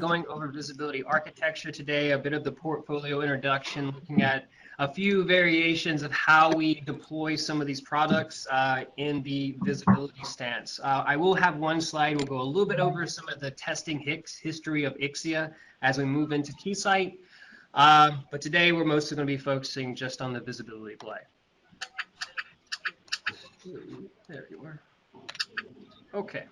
going over visibility architecture today, a bit of the portfolio introduction, looking at a few variations of how we deploy some of these products in the visibility stance. I will have one slide. We'll go a little bit over some of the testing history of Ixia as we move into Keysight. But today we're mostly going to be focusing just on the visibility play. There you are. Okay.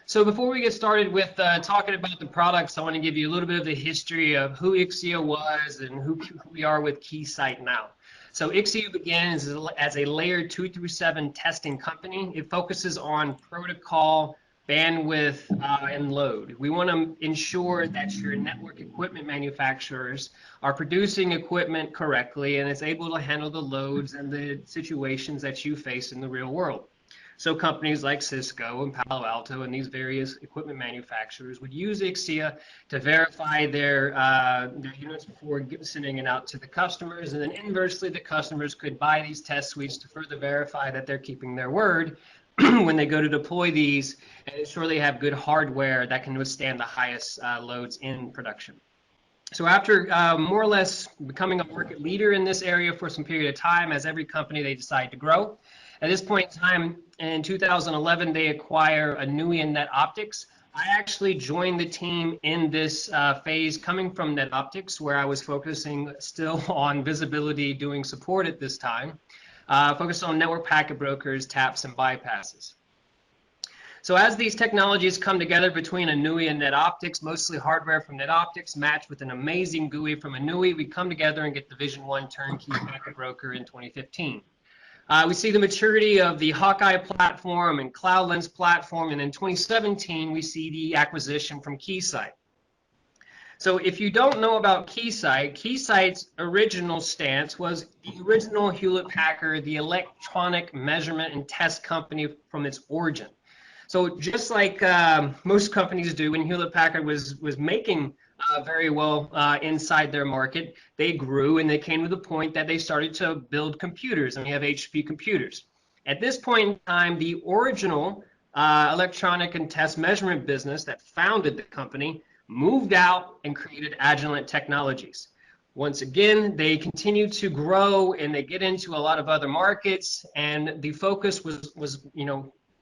So before we get started with talking about the products, I want to give you a little bit of the history of who Ixia was and who we are with Keysight now. So Ixia began as a layer 2 through 7 testing company. It focuses on protocol, bandwidth, and load. We want to ensure that your network equipment manufacturers are producing equipment correctly and is able to handle the loads and the situations that you face in the real world. So companies like Cisco and Palo Alto and these various equipment manufacturers would use Ixia to verify their units before sending it out to the customers, and then inversely, the customers could buy these test suites to further verify that they're keeping their word when they go to deploy these and ensure they have good hardware that can withstand the highest loads in production. So after more or less becoming a market leader in this area for some period of time, as every company, they decide to grow. At this point in time, in 2011, they acquire Anui and NetOptics. I actually joined the team in this phase coming from NetOptics, where I was focusing still on visibility, doing support at this time, focused on network packet brokers, taps, and bypasses. So as these technologies come together between Anui and NetOptics, mostly hardware from NetOptics matched with an amazing GUI from Anui, we come together and get the Vision 1 turnkey packet broker in 2015. We see the maturity of the Hawkeye platform and Cloudlands platform, and in 2017, we see the acquisition from Keysight. So if you don't know about Keysight, Keysight's original stance was the original Hewlett-Packard, the electronic measurement and test company from its origin. So just like most companies do, when Hewlett-Packard was making very well inside their market, they grew and they came to the point that they started to build computers, and we have HP computers. At this point in time, the original electronic and test measurement business that founded the company moved out and created Agilent Technologies. Once again, they continued to grow and they get into a lot of other markets, and the focus was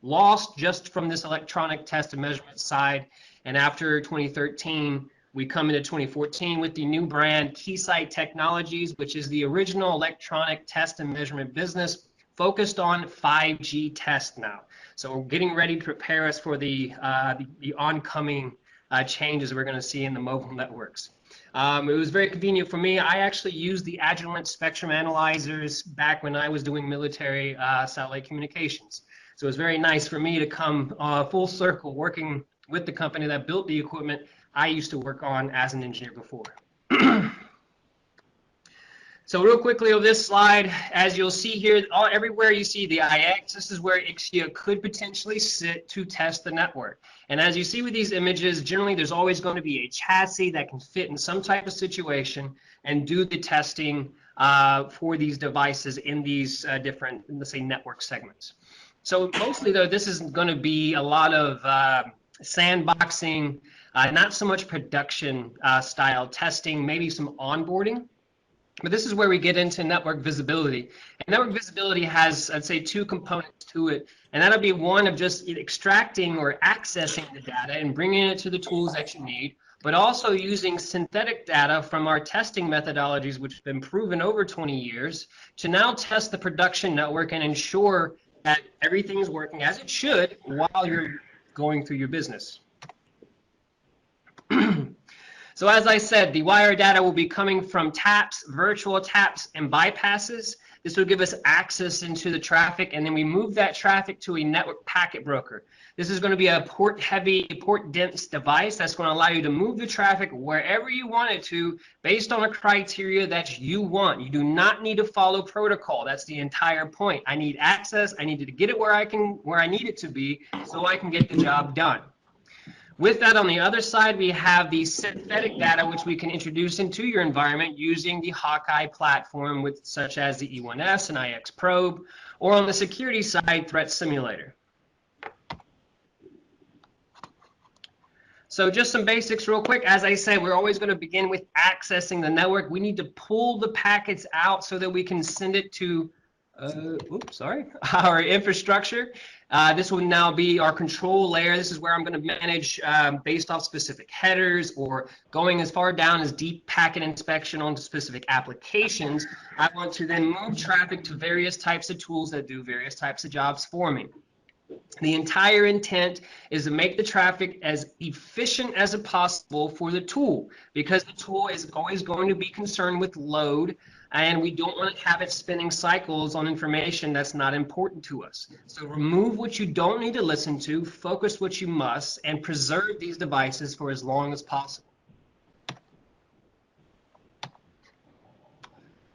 lost just from this electronic test and measurement side. And after 2013, we come into 2014 with the new brand Keysight Technologies, which is the original electronic test and measurement business focused on 5G test now. So we're getting ready to prepare us for the oncoming changes we're going to see in the mobile networks. It was very convenient for me. I actually used the Agilent spectrum analyzers back when I was doing military satellite communications. So it was very nice for me to come full circle working with the company that built the equipment I used to work on as an engineer before. So real quickly on this slide, as you'll see here, everywhere you see the IX, this is where Ixia could potentially sit to test the network. And as you see with these images, generally there's always going to be a chassis that can fit in some type of situation and do the testing for these devices in these different, let's say, network segments. So mostly though, this is going to be a lot of sandboxing, not so much production style testing, maybe some onboarding. But this is where we get into network visibility. And network visibility has, I'd say, two components to it. And that'll be one of just extracting or accessing the data and bringing it to the tools that you need, but also using synthetic data from our testing methodologies, which have been proven over 20 years, to now test the production network and ensure that everything is working as it should while you're going through your business. So as I said, the wire data will be coming from taps, virtual taps, and bypasses. This will give us access into the traffic, and then we move that traffic to a network packet broker. This is going to be a port-heavy, port-dense device that's going to allow you to move the traffic wherever you want it to based on a criteria that you want. You do not need to follow protocol. That's the entire point. I need access. I need to get it where I need it to be so I can get the job done. With that, on the other side, we have the synthetic data, which we can introduce into your environment using the Hawkeye platform, such as the E1S and IX Probe, or on the security side, Threat Simulator. So just some basics real quick. As I said, we're always going to begin with accessing the network. We need to pull the packets out so that we can send it to, our infrastructure. This will now be our control layer. This is where I'm going to manage based off specific headers or going as far down as deep packet inspection on specific applications. I want to then move traffic to various types of tools that do various types of jobs for me. The entire intent is to make the traffic as efficient as possible for the tool, because the tool is always going to be concerned with load, and we don't want to have it spinning cycles on information that's not important to us. So remove what you don't need to listen to, focus what you must, and preserve these devices for as long as possible.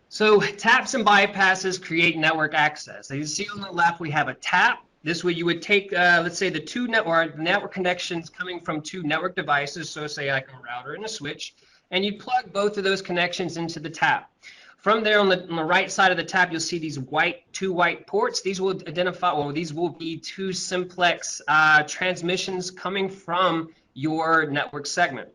So taps and bypasses create network access. As you see on the left, we have a tap. This way you would take, let's say, the two network connections coming from two network devices, so say like a router and a switch, and you plug both of those connections into the tap. From there on the right side of the tap, you'll see these two white ports. These will identify, well, these will be two simplex transmissions coming from your network segment.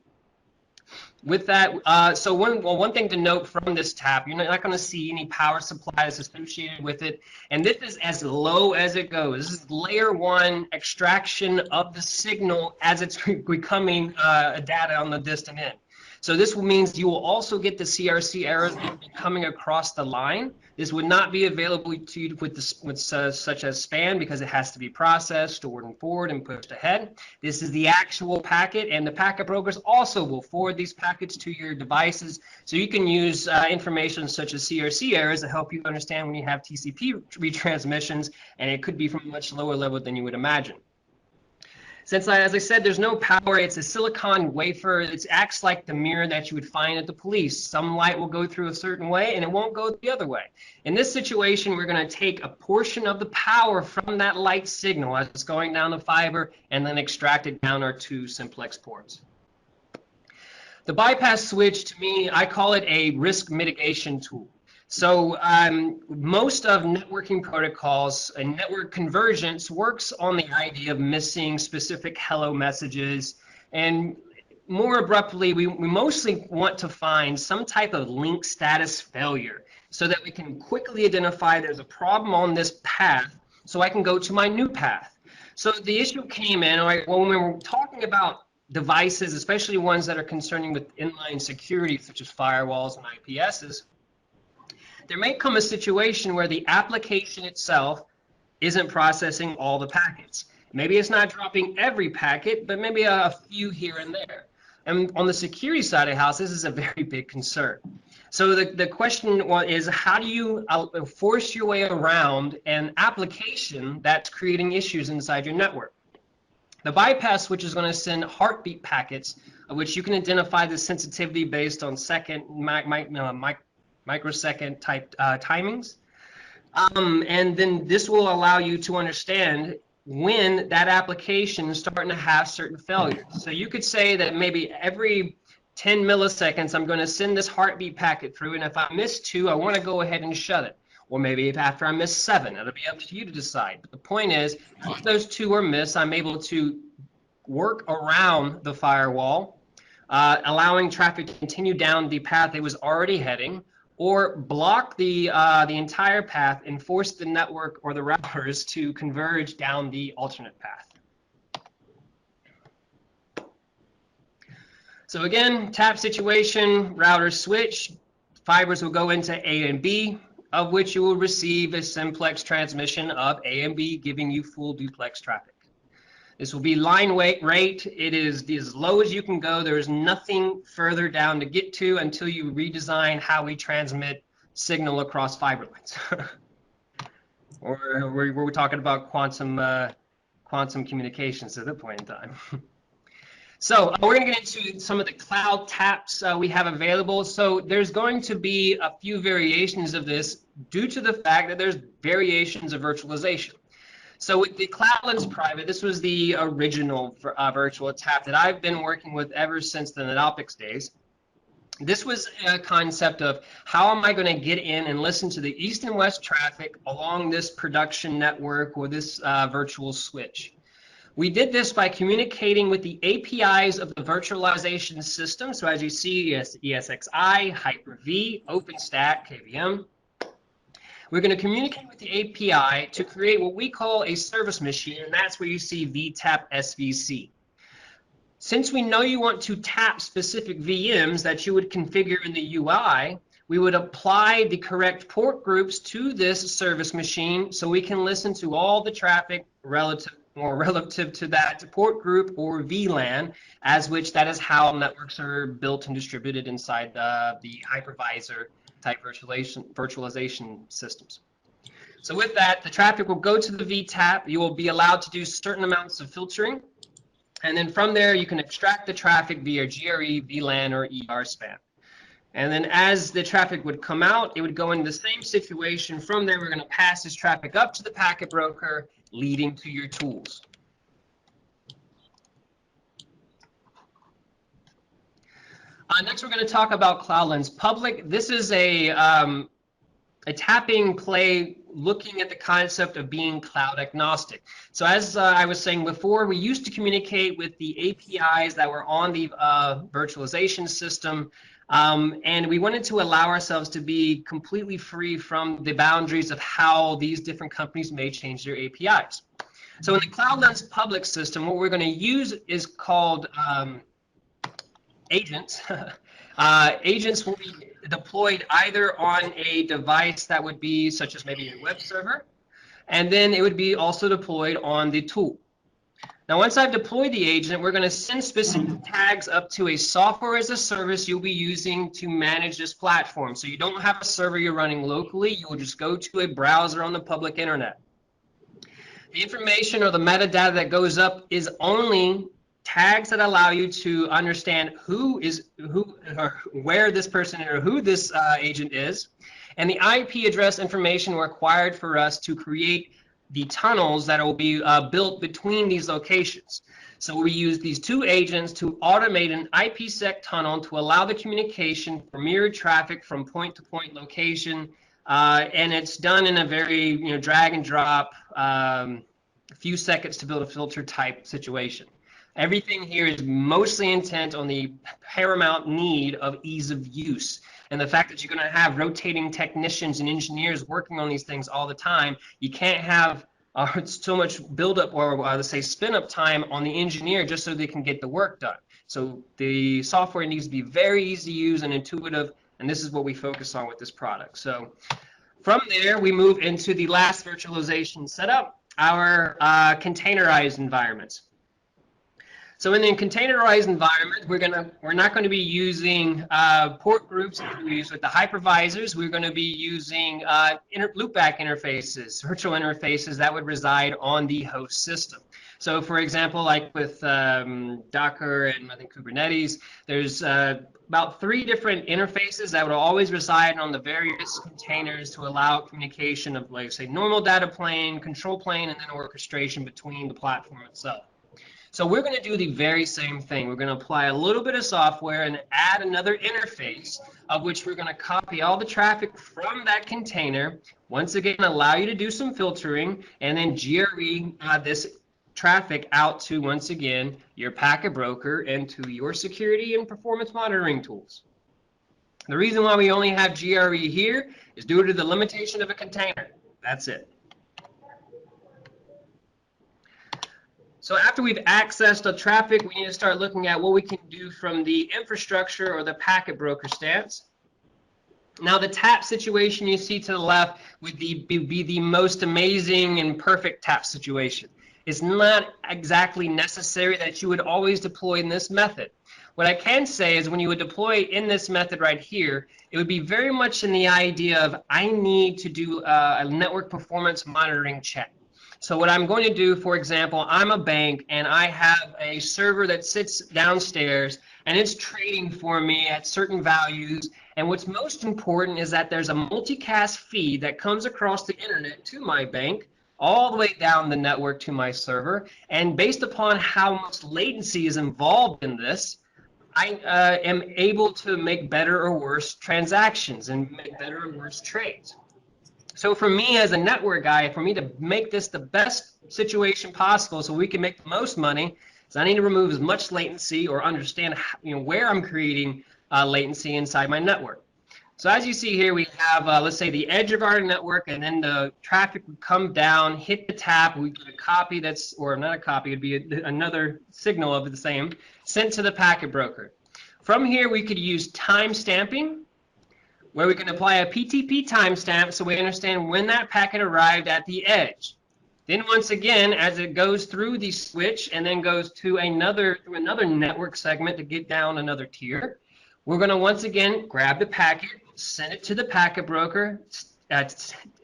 With that, so one thing to note from this tap, you're not going to see any power supplies associated with it, and this is as low as it goes. This is layer 1 extraction of the signal as it's becoming data on the distant end. So this means you will also get the CRC errors coming across the line. This would not be available to you with such as span, because it has to be processed, stored, and forward and pushed ahead. This is the actual packet, and the packet brokers also will forward these packets to your devices. So you can use information such as CRC errors to help you understand when you have TCP retransmissions, and it could be from a much lower level than you would imagine. Since, as I said, there's no power, it's a silicon wafer. It acts like the mirror that you would find at the police. Some light will go through a certain way and it won't go the other way. In this situation, we're going to take a portion of the power from that light signal as it's going down the fiber and then extract it down our two simplex ports. The bypass switch, to me, I call it a risk mitigation tool. So most of networking protocols and network convergence works on the idea of missing specific hello messages, and more abruptly, we mostly want to find some type of link status failure so that we can quickly identify there's a problem on this path so I can go to my new path. So the issue came in, when we were talking about devices, especially ones that are concerning with inline security, such as firewalls and IPSs, there may come a situation where the application itself isn't processing all the packets. Maybe it's not dropping every packet, but maybe a few here and there. And on the security side of the house, this is a very big concern. So the question is, how do you force your way around an application that's creating issues inside your network? The bypass switch is going to send heartbeat packets, which you can identify the sensitivity based on microsecond type timings, and then this will allow you to understand when that application is starting to have certain failures. So you could say that maybe every 10 milliseconds I'm going to send this heartbeat packet through, and if I miss 2, I want to go ahead and shut it. Or maybe if after I miss 7, it'll be up to you to decide. But the point is, if those 2 are missed, I'm able to work around the firewall, allowing traffic to continue down the path it was already heading, or block the entire path and force the network or the routers to converge down the alternate path. So again, tap situation, router switch, fibers will go into A and B, of which you will receive a simplex transmission of A and B, giving you full duplex traffic. This will be line rate. It is as low as you can go. There is nothing further down to get to until you redesign how we transmit signal across fiber lines. Or we're talking about quantum communications at that point in time. So we're going to get into some of the cloud taps we have available. So there's going to be a few variations of this due to the fact that there's variations of virtualization. So with the Cloudlands Private, this was the original virtual tap that I've been working with ever since the NetOptics days. This was a concept of how am I going to get in and listen to the east and west traffic along this production network or this virtual switch. We did this by communicating with the APIs of the virtualization system. So as you see, ESXi, Hyper-V, OpenStack, KVM. We're going to communicate with the API to create what we call a service machine, and that's where you see VTAP SVC. Since we know you want to tap specific VMs that you would configure in the UI, we would apply the correct port groups to this service machine so we can listen to all the traffic relative to that port group or VLAN, as which that is how networks are built and distributed inside the hypervisor type virtualization systems. So with that, the traffic will go to the VTAP. You will be allowed to do certain amounts of filtering. And then from there, you can extract the traffic via GRE, VLAN, or ER span. And then as the traffic would come out, it would go in the same situation. From there, we're going to pass this traffic up to the packet broker, leading to your tools. Next, we're going to talk about Cloudlands Public. This is a tapping play looking at the concept of being cloud agnostic. So as I was saying before, we used to communicate with the APIs that were on the virtualization system, and we wanted to allow ourselves to be completely free from the boundaries of how these different companies may change their APIs. So in the Cloudlands Public system, what we're going to use is called agents. Agents will be deployed either on a device that would be such as maybe a web server, and then it would be also deployed on the tool. Now, once I've deployed the agent, we're going to send specific tags up to a software as a service you'll be using to manage this platform. So you don't have a server you're running locally. You will just go to a browser on the public internet. The information or the metadata that goes up is only tags that allow you to understand who or where this person or who this agent is, and the IP address information required for us to create the tunnels that will be built between these locations. So we use these two agents to automate an IPsec tunnel to allow the communication for mirrored traffic from point-to-point location, and it's done in a very drag and drop, a few seconds to build a filter type situation. Everything here is mostly intent on the paramount need of ease of use. And the fact that you're going to have rotating technicians and engineers working on these things all the time, you can't have so much buildup or let's say spin up time on the engineer just so they can get the work done. So the software needs to be very easy to use and intuitive, and this is what we focus on with this product. So from there, we move into the last virtualization setup, our containerized environments. So in the containerized environment, we're not going to be using port groups that we use with the hypervisors. We're going to be using loopback interfaces, virtual interfaces that would reside on the host system. So for example, like with Docker and I think Kubernetes, there's about 3 different interfaces that would always reside on the various containers to allow communication of, like, say, normal data plane, control plane, and then orchestration between the platform itself. So we're going to do the very same thing. We're going to apply a little bit of software and add another interface of which we're going to copy all the traffic from that container, once again allow you to do some filtering, and then GRE this traffic out to, once again, your packet broker and to your security and performance monitoring tools. The reason why we only have GRE here is due to the limitation of a container. That's it. So after we've accessed the traffic, we need to start looking at what we can do from the infrastructure or the packet broker stance. Now the tap situation you see to the left would be the most amazing and perfect tap situation. It's not exactly necessary that you would always deploy in this method. What I can say is when you would deploy in this method right here, it would be very much in the idea of I need to do a network performance monitoring check. So what I'm going to do, for example, I'm a bank and I have a server that sits downstairs and it's trading for me at certain values. And what's most important is that there's a multicast feed that comes across the internet to my bank, all the way down the network to my server. And based upon how much latency is involved in this, I am able to make better or worse transactions and make better or worse trades. So for me as a network guy, for me to make this the best situation possible so we can make the most money, is I need to remove as much latency or understand where I'm creating latency inside my network. So as you see here, we have, let's say, the edge of our network, and then the traffic would come down, hit the tap, we get a copy that's, or not a copy, it'd be another signal of the same, sent to the packet broker. From here, we could use time stamping, where we can apply a PTP timestamp so we understand when that packet arrived at the edge. Then once again, as it goes through the switch and then goes to another network segment to get down another tier, we're going to once again grab the packet, send it to the packet broker,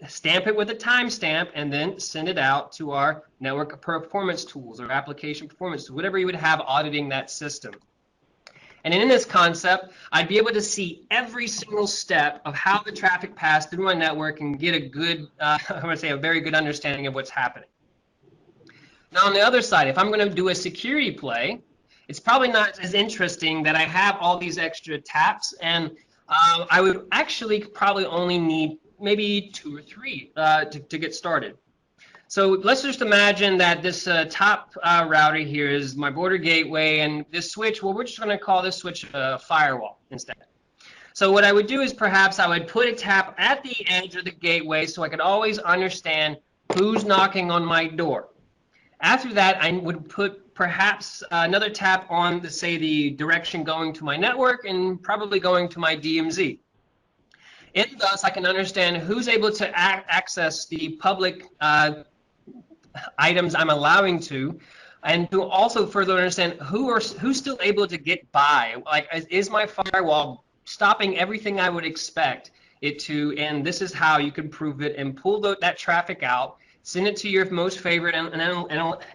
stamp it with a timestamp, and then send it out to our network performance tools or application performance tools, whatever you would have auditing that system. And in this concept, I'd be able to see every single step of how the traffic passed through my network and get a good, I would say a very good understanding of what's happening. Now on the other side, if I'm going to do a security play, it's probably not as interesting that I have all these extra taps, and I would actually probably only need maybe 2 or 3 to get started. So let's just imagine that this top router here is my border gateway, and this switch, well, we're just going to call this switch a firewall instead. So what I would do is perhaps I would put a tap at the edge of the gateway so I could always understand who's knocking on my door. After that, I would put perhaps another tap on, say, the direction going to my network and probably going to my DMZ. And thus, I can understand who's able to access the public items I'm allowing to, and to also further understand who's still able to get by. Like, is my firewall stopping everything I would expect it to? And this is how you can prove it and pull that traffic out, send it to your most favorite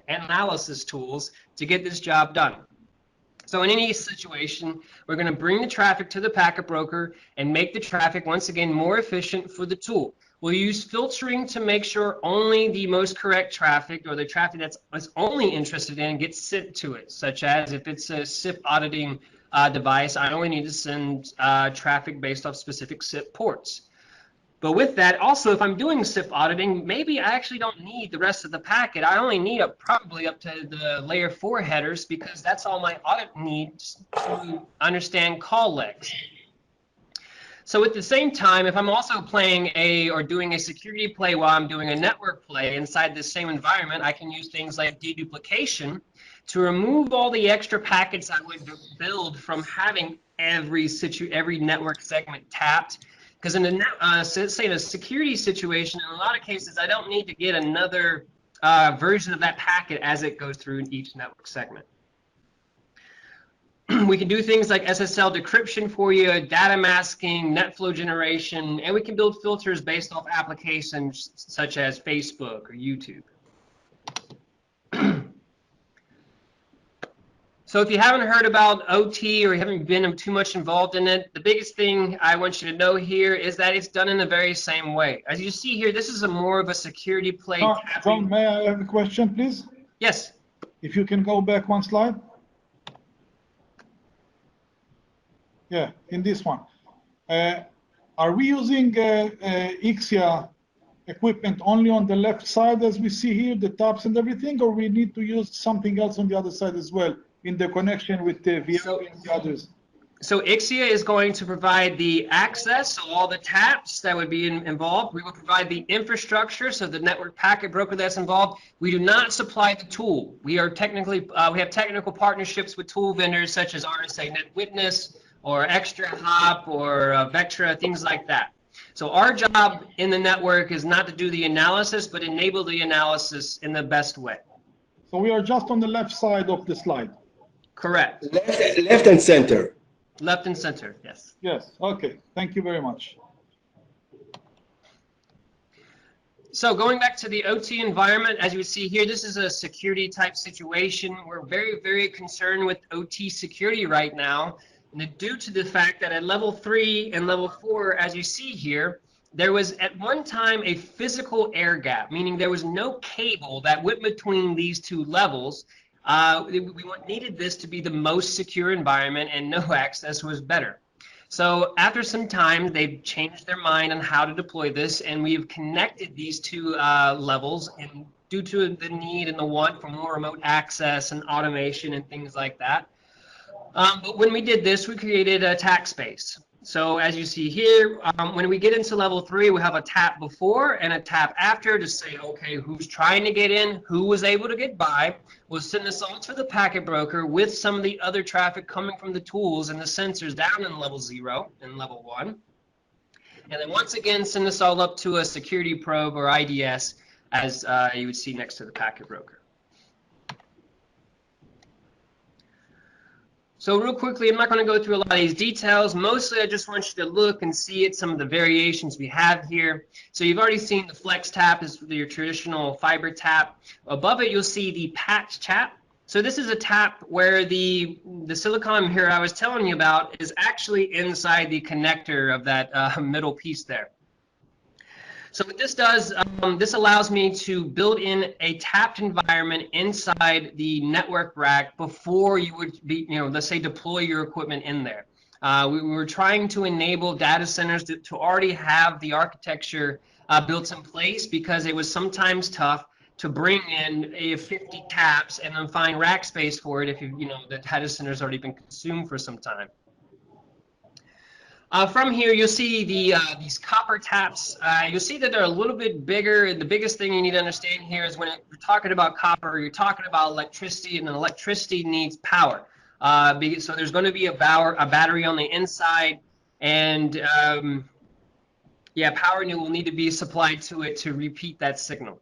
analysis tools to get this job done. So in any situation, we're going to bring the traffic to the packet broker and make the traffic once again more efficient for the tool. We'll use filtering to make sure only the most correct traffic, or the traffic that's only interested in, gets sent to it, such as if it's a SIP auditing device, I only need to send traffic based off specific SIP ports. But with that, also, if I'm doing SIP auditing, maybe I actually don't need the rest of the packet. I only need probably up to the layer 4 headers, because that's all my audit needs to understand call legs. So at the same time, if I'm also playing or doing a security play while I'm doing a network play inside the same environment, I can use things like deduplication to remove all the extra packets I would build from having every network segment tapped. Because in say in a security situation, in a lot of cases, I don't need to get another version of that packet as it goes through each network segment. We can do things like SSL decryption for you, data masking, net flow generation, and we can build filters based off applications such as Facebook or YouTube. So if you haven't heard about OT or you haven't been too much involved in it, the biggest thing I want you to know here is that it's done in the very same way. As you see here, this is more of a security play. John, may I have a question, please? Yes. If you can go back one slide. Yeah, in this one. Are we using Ixia equipment only on the left side, as we see here, the taps and everything, or we need to use something else on the other side as well in the connection with the VAD and the others? So Ixia is going to provide the access, so all the taps that would be involved. We will provide the infrastructure, so the network packet broker that's involved. We do not supply the tool. We are technically, we have technical partnerships with tool vendors such as RSA NetWitness or Extra Hop or Vectra, things like that. So our job in the network is not to do the analysis, but enable the analysis in the best way. So we are just on the left side of the slide. Correct. Left and center. Left and center, yes. Yes, okay. Thank you very much. So going back to the OT environment, as you see here, this is a security type situation. We're very, very concerned with OT security right now. And due to the fact that at level 3 and level 4, as you see here, there was at one time a physical air gap, meaning there was no cable that went between these two levels. We needed this to be the most secure environment, and no access was better. So after some time, they've changed their mind on how to deploy this, and we've connected these two levels, and due to the need and the want for more remote access and automation and things like that. But when we did this, we created a attack space. So as you see here, when we get into level 3, we have a tap before and a tap after to say, okay, who's trying to get in, who was able to get by. We'll send this all to the packet broker with some of the other traffic coming from the tools and the sensors down in level 0 and level 1. And then once again, send this all up to a security probe or IDS, as you would see next to the packet broker. So real quickly, I'm not going to go through a lot of these details. Mostly, I just want you to look and see at some of the variations we have here. So you've already seen the flex tap is your traditional fiber tap. Above it, you'll see the patch tap. So this is a tap where the silicon here I was telling you about is actually inside the connector of that middle piece there. So what this does, this allows me to build in a tapped environment inside the network rack before you would be, let's say deploy your equipment in there. We were trying to enable data centers to already have the architecture built in place, because it was sometimes tough to bring in 50 taps and then find rack space for it if the data center's already been consumed for some time. From here, you'll see these copper taps. You'll see that they're a little bit bigger. The biggest thing you need to understand here is when you're talking about copper, you're talking about electricity, and electricity needs power. So there's going to be a battery on the inside, and power will need to be supplied to it to repeat that signal.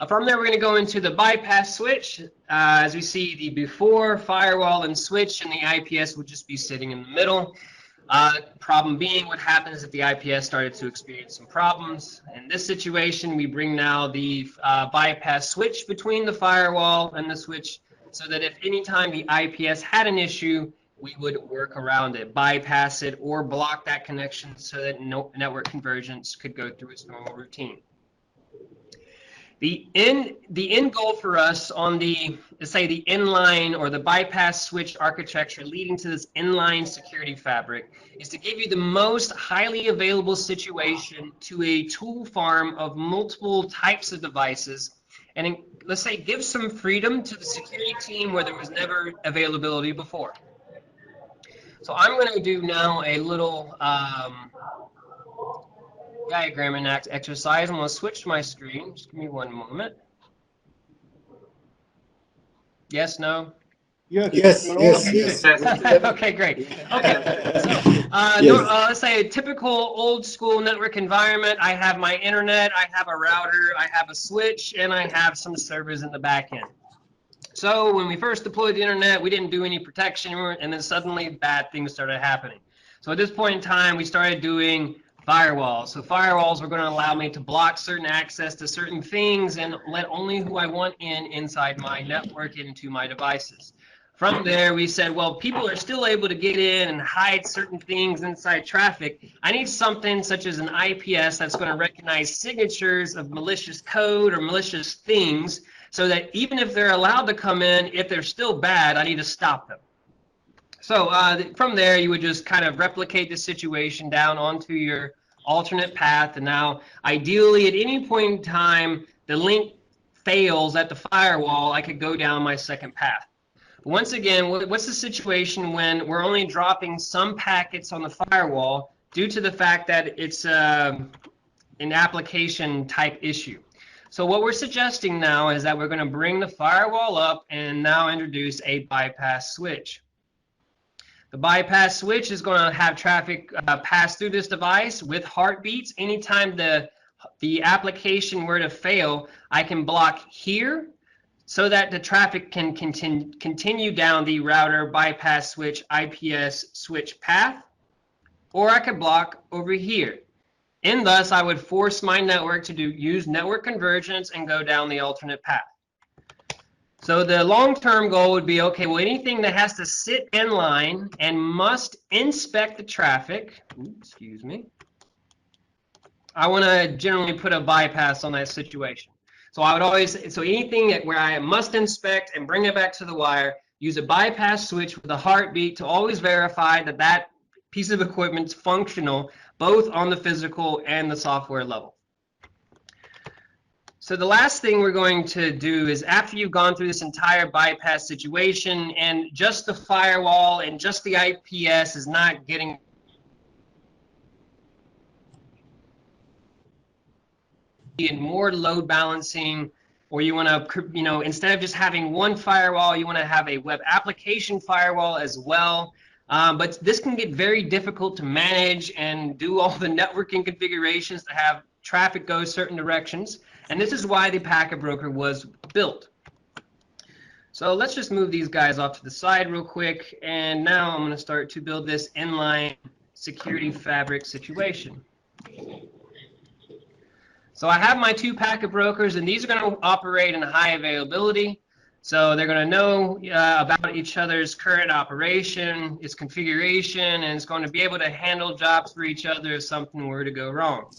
From there, we're going to go into the bypass switch. As we see, the before, firewall, and switch, and the IPS would just be sitting in the middle. Problem being, what happens if the IPS started to experience some problems? In this situation, we bring now the bypass switch between the firewall and the switch, so that if any time the IPS had an issue, we would work around it, bypass it, or block that connection so that no network convergence could go through its normal routine. The end goal for us on let's say the inline or the bypass switch architecture leading to this inline security fabric is to give you the most highly available situation to a tool farm of multiple types of devices, and let's say give some freedom to the security team where there was never availability before. So I'm going to do now a little diagramming exercise. I'm going to switch my screen. Just give me one moment. Yes, no? Yes. Okay, great. Okay, so let's say a typical old school network environment. I have my internet, I have a router, I have a switch, and I have some servers in the back end. So when we first deployed the internet, we didn't do any protection, and then suddenly bad things started happening. So at this point in time, we started doing firewalls. So firewalls were going to allow me to block certain access to certain things and let only who I want inside my network into my devices. From there, we said, well, people are still able to get in and hide certain things inside traffic. I need something such as an IPS that's going to recognize signatures of malicious code or malicious things, so that even if they're allowed to come in, if they're still bad, I need to stop them. So from there, you would just kind of replicate the situation down onto your alternate path. And now, ideally, at any point in time, the link fails at the firewall, I could go down my second path. But once again, what's the situation when we're only dropping some packets on the firewall due to the fact that it's an application type issue? So what we're suggesting now is that we're going to bring the firewall up and now introduce a bypass switch. The bypass switch is going to have traffic pass through this device with heartbeats. Anytime the application were to fail, I can block here so that the traffic can continue down the router bypass switch IPS switch path, or I could block over here. And thus, I would force my network to use network convergence and go down the alternate path. So the long-term goal would be, okay, well, anything that has to sit in line and must inspect the traffic, excuse me, I want to generally put a bypass on that situation. So I would always, so anything where I must inspect and bring it back to the wire, use a bypass switch with a heartbeat to always verify that that piece of equipment's functional, both on the physical and the software level. So the last thing we're going to do is, after you've gone through this entire bypass situation and just the firewall and just the IPS is not getting in more load balancing, or you want to, instead of just having one firewall, you want to have a web application firewall as well. But this can get very difficult to manage and do all the networking configurations to have traffic go certain directions. And this is why the packet broker was built. So let's just move these guys off to the side real quick. And now I'm going to start to build this inline security fabric situation. So I have my two packet brokers, and these are going to operate in high availability. So they're going to know about each other's current operation, its configuration, and it's going to be able to handle jobs for each other if something were to go wrong.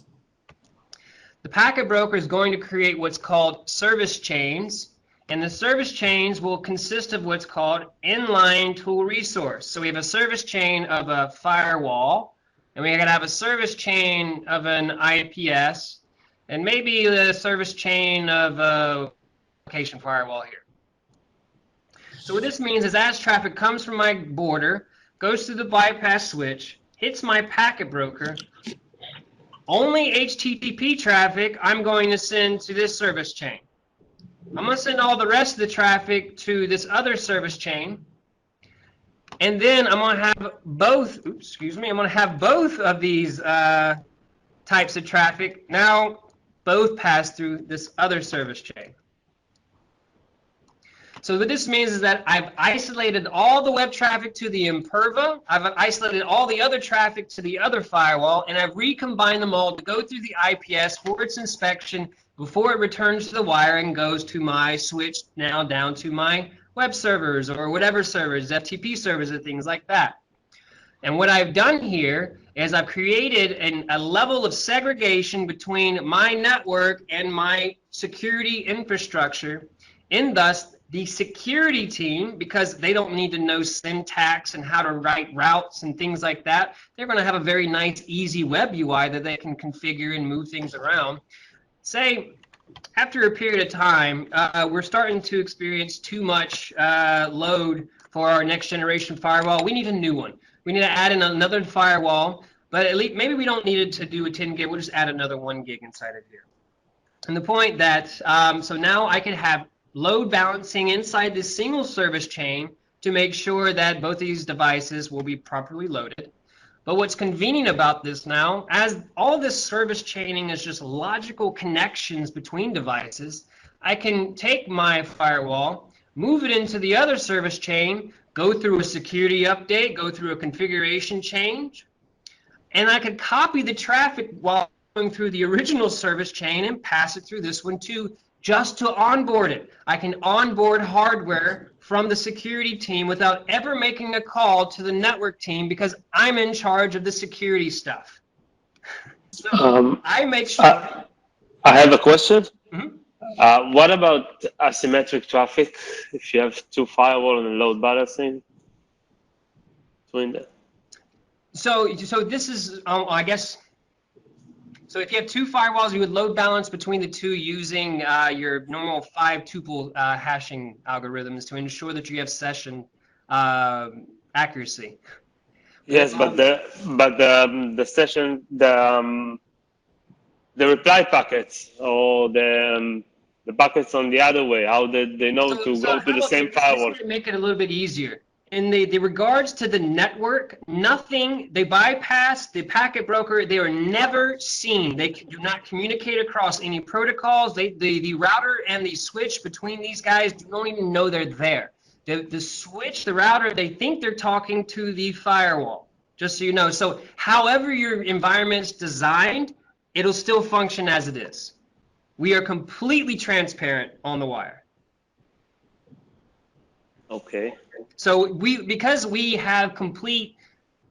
The packet broker is going to create what's called service chains, and the service chains will consist of what's called inline tool resource. So we have a service chain of a firewall, and we're going to have a service chain of an IPS, and maybe the service chain of a application firewall here. So what this means is, as traffic comes from my border, goes through the bypass switch, hits my packet broker, only HTTP traffic I'm going to send to this service chain. I'm going to send all the rest of the traffic to this other service chain, and then I'm going to have both. I'm going to have both of these types of traffic now both pass through this other service chain. So what this means is that I've isolated all the web traffic to the Imperva, I've isolated all the other traffic to the other firewall, and I've recombined them all to go through the IPS for its inspection before it returns to the wire and goes to my switch, now down to my web servers or whatever servers, FTP servers and things like that. And what I've done here is I've created a level of segregation between my network and my security infrastructure, and thus the security team, because they don't need to know syntax and how to write routes and things like that, they're going to have a very nice, easy web UI that they can configure and move things around. Say, after a period of time, we're starting to experience too much load for our next generation firewall. We need a new one. We need to add in another firewall, but at least maybe we don't need it to do a 10 gig. We'll just add another 1 gig inside of here. And the point that, so now I can have load balancing inside this single service chain to make sure that both of these devices will be properly loaded. But what's convenient about this now, as all this service chaining is just logical connections between devices, I can take my firewall, move it into the other service chain, go through a security update, go through a configuration change, and I could copy the traffic while going through the original service chain and pass it through this one too, just to onboard it. I can onboard hardware from the security team without ever making a call to the network team, because I'm in charge of the security stuff. So I make sure. I have a question. Mm-hmm. What about asymmetric traffic? If you have two firewall and load balancing between them? So this is, I guess. So if you have two firewalls, you would load balance between the two using your normal 5-tuple hashing algorithms to ensure that you have session accuracy. Yes, but the session, the reply packets or the packets on the other way, how did they know to go to the same firewall? This might make it a little bit easier. In the regards to the network, nothing, they bypass the packet broker. They are never seen. They do not communicate across any protocols. The router and the switch between these guys don't even know they're there. The switch, the router, they think they're talking to the firewall, just so you know. So however your environment's designed, it'll still function as it is. We are completely transparent on the wire. Okay. So because we have complete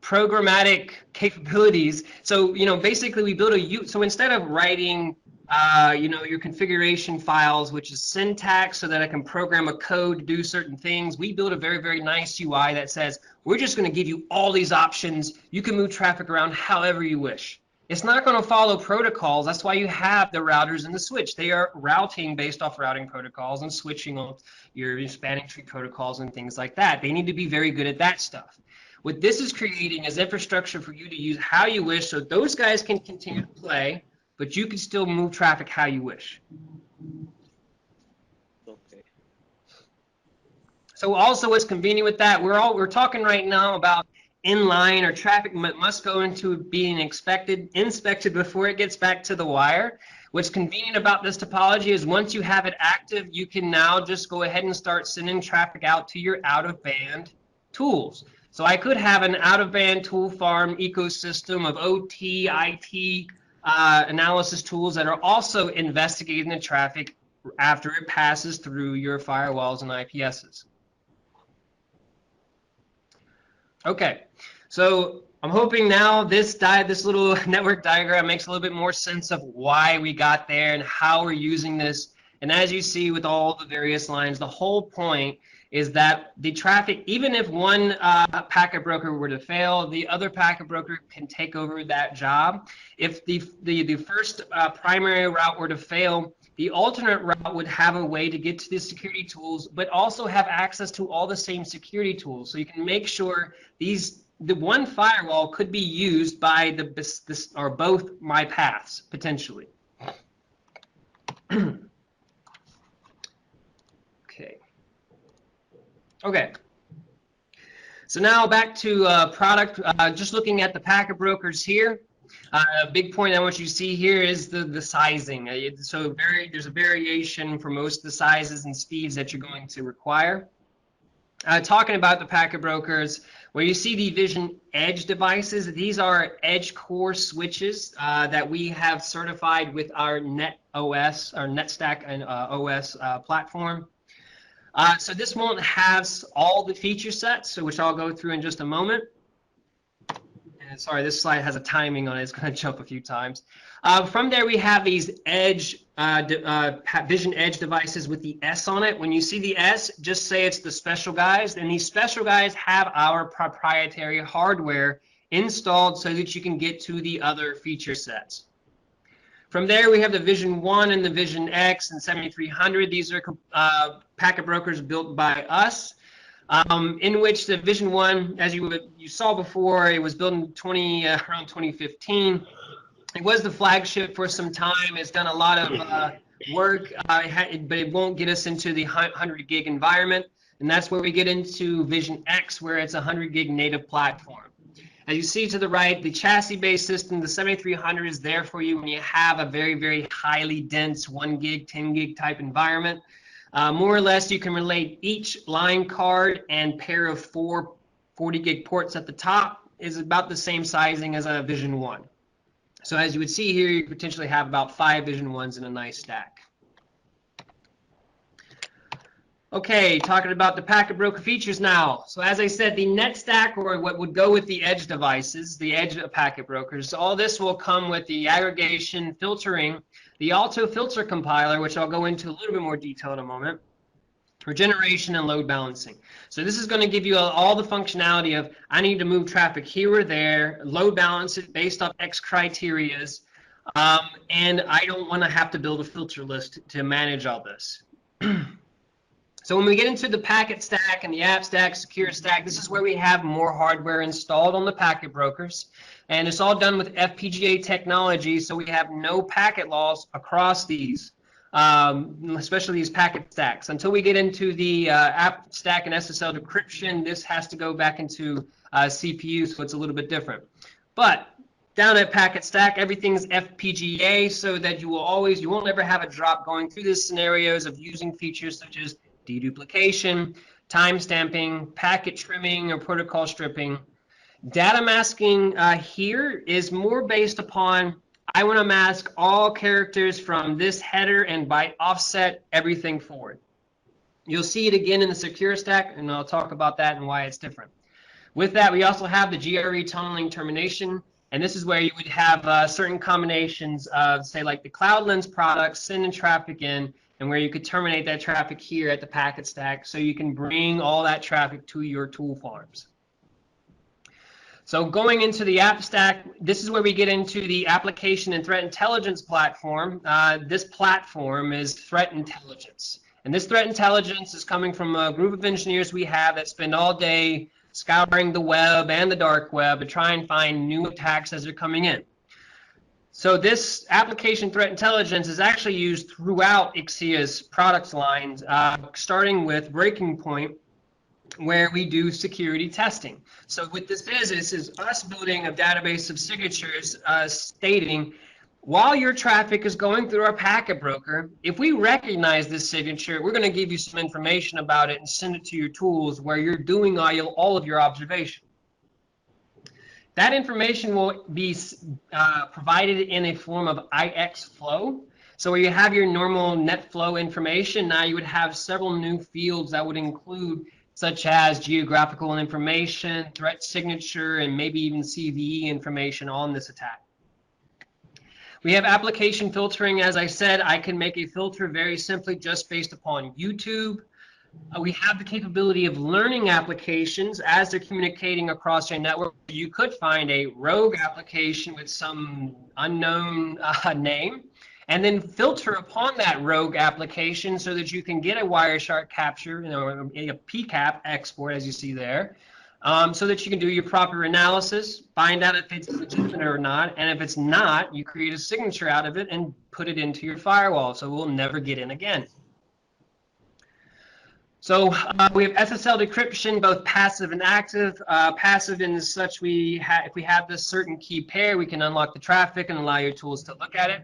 programmatic capabilities, so basically we build so instead of writing your configuration files, which is syntax, so that I can program a code to do certain things. We build a very, very nice UI that says, we're just going to give you all these options. You can move traffic around however you wish. It's not going to follow protocols. That's why you have the routers and the switch. They are routing based off routing protocols and switching on your spanning tree protocols and things like that. They need to be very good at that stuff. What this is creating is infrastructure for you to use how you wish, so those guys can continue to play, but you can still move traffic how you wish. Okay. So also what's convenient with that, we're talking right now about inline or traffic must go into being inspected before it gets back to the wire. What's convenient about this topology is once you have it active, you can now just go ahead and start sending traffic out to your out-of-band tools. So I could have an out-of-band tool farm ecosystem of OT, IT, analysis tools that are also investigating the traffic after it passes through your firewalls and IPSs. Okay, so I'm hoping now this little network diagram makes a little bit more sense of why we got there and how we're using this. And as you see with all the various lines, the whole point is that the traffic, even if one packet broker were to fail, the other packet broker can take over that job. If the first primary route were to fail, the alternate route would have a way to get to the security tools, but also have access to all the same security tools. So you can make sure the one firewall could be used by or both my paths potentially. Okay. So now back to product. Just looking at the packet brokers here. A big point I want you to see here is the sizing. There's a variation for most of the sizes and speeds that you're going to require. Talking about the packet brokers, where you see the Vision Edge devices, these are edge core switches that we have certified with our NetOS, our NetStack and OS platform. So this won't have all the feature sets, which I'll go through in just a moment. And sorry, this slide has a timing on it. It's going to jump a few times. From there, we have these Edge Vision Edge devices with the S on it. When you see the S, just say it's the special guys. And these special guys have our proprietary hardware installed so that you can get to the other feature sets. From there, we have the Vision 1 and the Vision X and 7300. These are packet brokers built by us, in which the Vision 1, as you saw before, it was built in around 2015. It was the flagship for some time. It's done a lot of work, but it won't get us into the 100 gig environment. And that's where we get into Vision X, where it's a 100 gig native platform. As you see to the right, the chassis-based system, the 7300 is there for you when you have a very, very highly dense 1 gig, 10 gig type environment. More or less, you can relate each line card and pair of 4 40 gig ports at the top is about the same sizing as a Vision 1. So as you would see here, you potentially have about 5 Vision 1s in a nice stack. Okay, talking about the packet broker features now. So as I said, the NetStack, or what would go with the Edge devices, the Edge packet brokers, all this will come with the aggregation, filtering, the AutoFilter Compiler, which I'll go into a little bit more detail in a moment, regeneration and load balancing. So this is going to give you all the functionality of, I need to move traffic here or there, load balance it based off X criterias, and I don't want to have to build a filter list to manage all this. So when we get into the packet stack and the app stack, secure stack, this is where we have more hardware installed on the packet brokers. And it's all done with FPGA technology, so we have no packet loss across these, especially these packet stacks. Until we get into the app stack and SSL decryption, this has to go back into CPU, so it's a little bit different. But down at packet stack, everything's FPGA, so that you won't ever have a drop going through these scenarios of using features such as deduplication, timestamping, packet trimming, or protocol stripping. Data masking here is more based upon, I want to mask all characters from this header and byte offset everything forward. You'll see it again in the secure stack, and I'll talk about that and why it's different. With that, we also have the GRE tunneling termination. And this is where you would have certain combinations of, say, like the Cloudlands products, sending traffic in, and where you could terminate that traffic here at the packet stack so you can bring all that traffic to your tool farms. So going into the app stack, this is where we get into the application and threat intelligence platform. This platform is threat intelligence. And this threat intelligence is coming from a group of engineers we have that spend all day scouring the web and the dark web to try and find new attacks as they're coming in. So this application threat intelligence is actually used throughout Ixia's product lines, starting with Breaking Point, where we do security testing. So what this is us building a database of signatures stating, while your traffic is going through our packet broker, if we recognize this signature, we're going to give you some information about it and send it to your tools where you're doing all of your observation. That information will be provided in a form of IX flow. So where you have your normal net flow information, now you would have several new fields that would include such as geographical information, threat signature, and maybe even CVE information on this attack. We have application filtering. As I said, I can make a filter very simply just based upon YouTube. We have the capability of learning applications as they're communicating across your network. You could find a rogue application with some unknown name, and then filter upon that rogue application so that you can get a Wireshark capture, a PCAP export, as you see there, so that you can do your proper analysis, find out if it's legitimate or not, and if it's not, you create a signature out of it and put it into your firewall, so we'll never get in again. So we have SSL decryption, both passive and active. Passive in such if we have this certain key pair, we can unlock the traffic and allow your tools to look at it.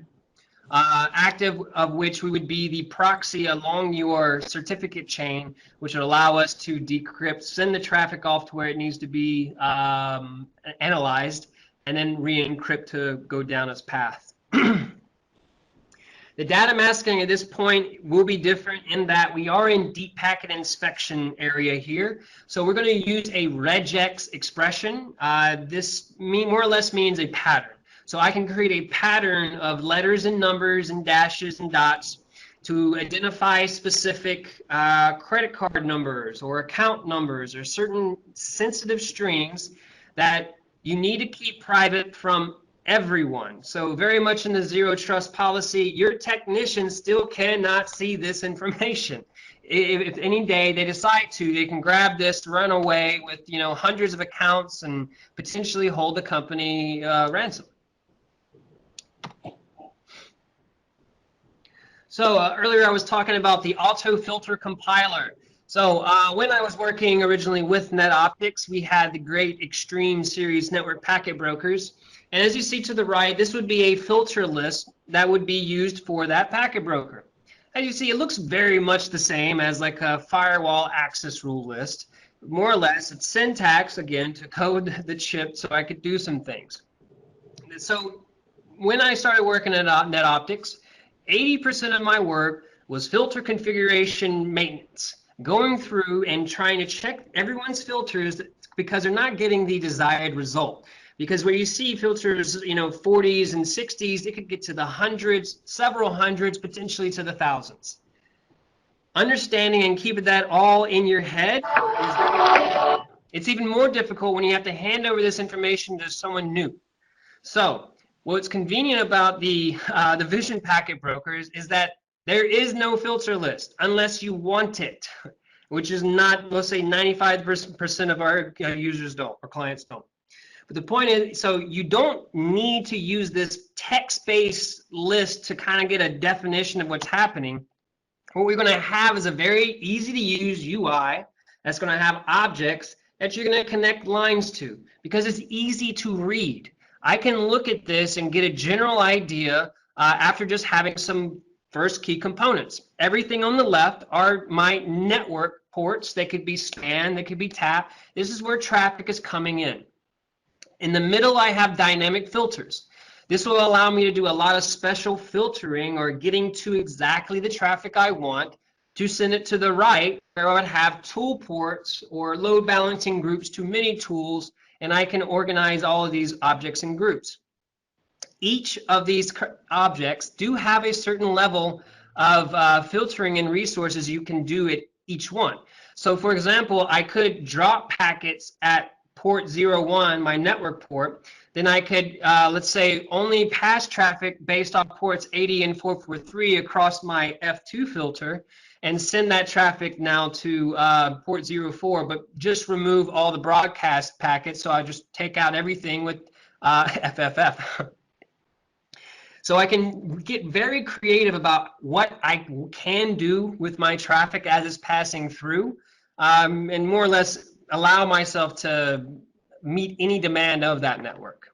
Active, of which we would be the proxy along your certificate chain, which would allow us to decrypt, send the traffic off to where it needs to be analyzed, and then re-encrypt to go down its path. The data masking at this point will be different in that we are in deep packet inspection area here. So we're going to use a regex expression. This more or less means a pattern. So I can create a pattern of letters and numbers and dashes and dots to identify specific credit card numbers or account numbers or certain sensitive strings that you need to keep private from everyone. So very much in the zero trust policy, your technicians still cannot see this information. If any day they decide to, they can grab this, run away with hundreds of accounts and potentially hold the company ransom. So earlier I was talking about the AutoFilter Compiler. So when I was working originally with NetOptics, we had the great Extreme series network packet brokers. And as you see to the right, this would be a filter list that would be used for that packet broker. As you see, it looks very much the same as like a firewall access rule list. More or less, it's syntax, again, to code the chip so I could do some things. So when I started working at NetOptics, 80% of my work was filter configuration maintenance, going through and trying to check everyone's filters because they're not getting the desired result. Because where you see filters, 40s and 60s, it could get to the hundreds, several hundreds, potentially to the thousands. Understanding and keeping that all in your head is difficult. It's even more difficult when you have to hand over this information to someone new. So what's convenient about the Vision packet brokers is that there is no filter list unless you want it, which is not, let's say 95% of our users don't, or clients don't. But the point is, so you don't need to use this text-based list to kind of get a definition of what's happening. What we're going to have is a very easy-to-use UI that's going to have objects that you're going to connect lines to because it's easy to read. I can look at this and get a general idea after just having some first key components. Everything on the left are my network ports. They could be span, they could be tap. This is where traffic is coming in. In the middle, I have dynamic filters. This will allow me to do a lot of special filtering or getting to exactly the traffic I want to send it to the right, where I would have tool ports or load balancing groups to many tools and I can organize all of these objects in groups. Each of these objects do have a certain level of filtering and resources you can do at each one. So for example, I could drop packets at port 01, my network port. Then I could, let's say, only pass traffic based on ports 80 and 443 across my F2 filter and send that traffic now to port 04, but just remove all the broadcast packets. So I just take out everything with FFF. So I can get very creative about what I can do with my traffic as it's passing through, and more or less allow myself to meet any demand of that network.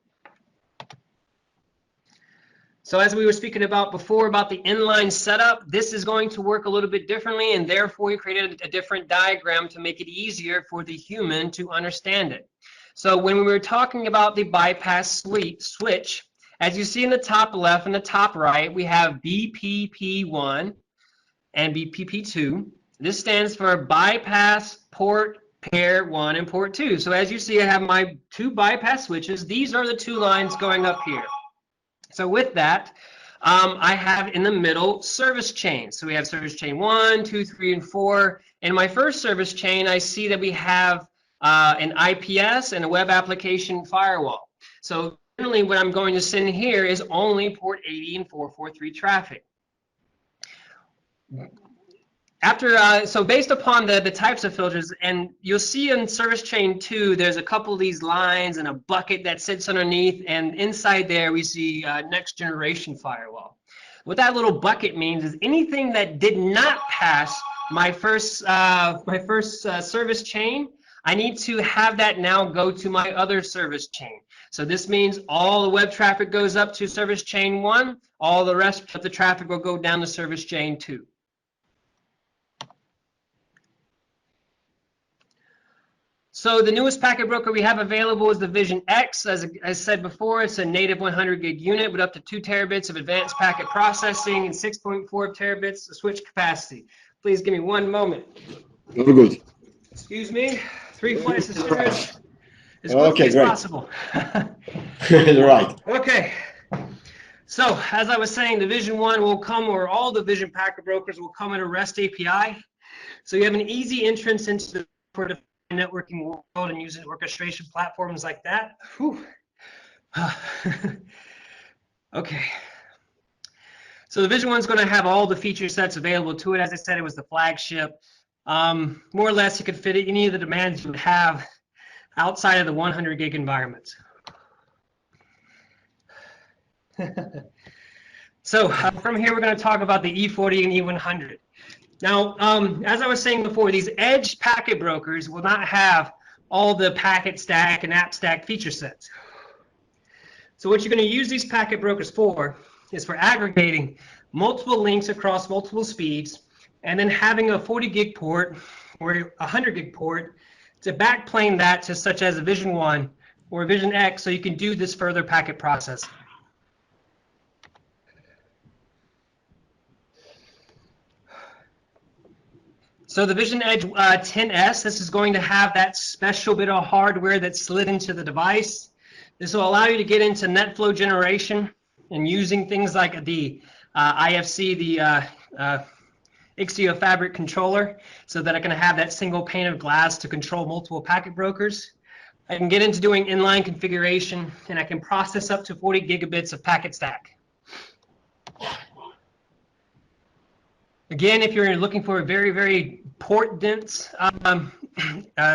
So as we were speaking about before about the inline setup, this is going to work a little bit differently, and therefore we created a different diagram to make it easier for the human to understand it. So when we were talking about the bypass switch, as you see in the top left and the top right, we have BPP1 and BPP2. This stands for bypass port pair 1 and port 2. So as you see, I have my two bypass switches. These are the two lines going up here. So with that, I have in the middle service chain. So we have service chain 1, 2, 3, and 4. In my first service chain, I see that we have an IPS and a web application firewall. So generally what I'm going to send here is only port 80 and 443 traffic. After, so based upon the types of filters, and you'll see in service chain 2, there's a couple of these lines and a bucket that sits underneath, and inside there we see next generation firewall. What that little bucket means is anything that did not pass my first service chain, I need to have that now go to my other service chain. So this means all the web traffic goes up to service chain 1, all the rest of the traffic will go down to service chain 2. So the newest packet broker we have available is the Vision X. As I said before, it's a native 100 gig unit with up to 2 terabits of advanced packet processing and 6.4 terabits of switch capacity. Please give me one moment. Very good. Excuse me. 3 flights of stairs as quickly as possible. Right. Okay. So as I was saying, the Vision 1 will come, or all the Vision packet brokers will come in a REST API. So you have an easy entrance into the networking world and using orchestration platforms like that. Whew. Okay. So the Vision 1 is going to have all the feature sets available to it. As I said, it was the flagship. More or less, it could fit any of the demands you would have outside of the 100 gig environments. So from here, we're going to talk about the E40 and E100. Now, as I was saying before, these edge packet brokers will not have all the packet stack and app stack feature sets. So what you're going to use these packet brokers for is for aggregating multiple links across multiple speeds, and then having a 40 gig port or a 100 gig port to backplane that to such as a Vision 1 or a Vision X, so you can do this further packet processing. So the Vision Edge 10S, this is going to have that special bit of hardware that's slid into the device. This will allow you to get into NetFlow generation and using things like the IFC, the Ixia fabric controller, so that I can have that single pane of glass to control multiple packet brokers. I can get into doing inline configuration, and I can process up to 40 gigabits of packet stack. Again, if you're looking for a very, very port dense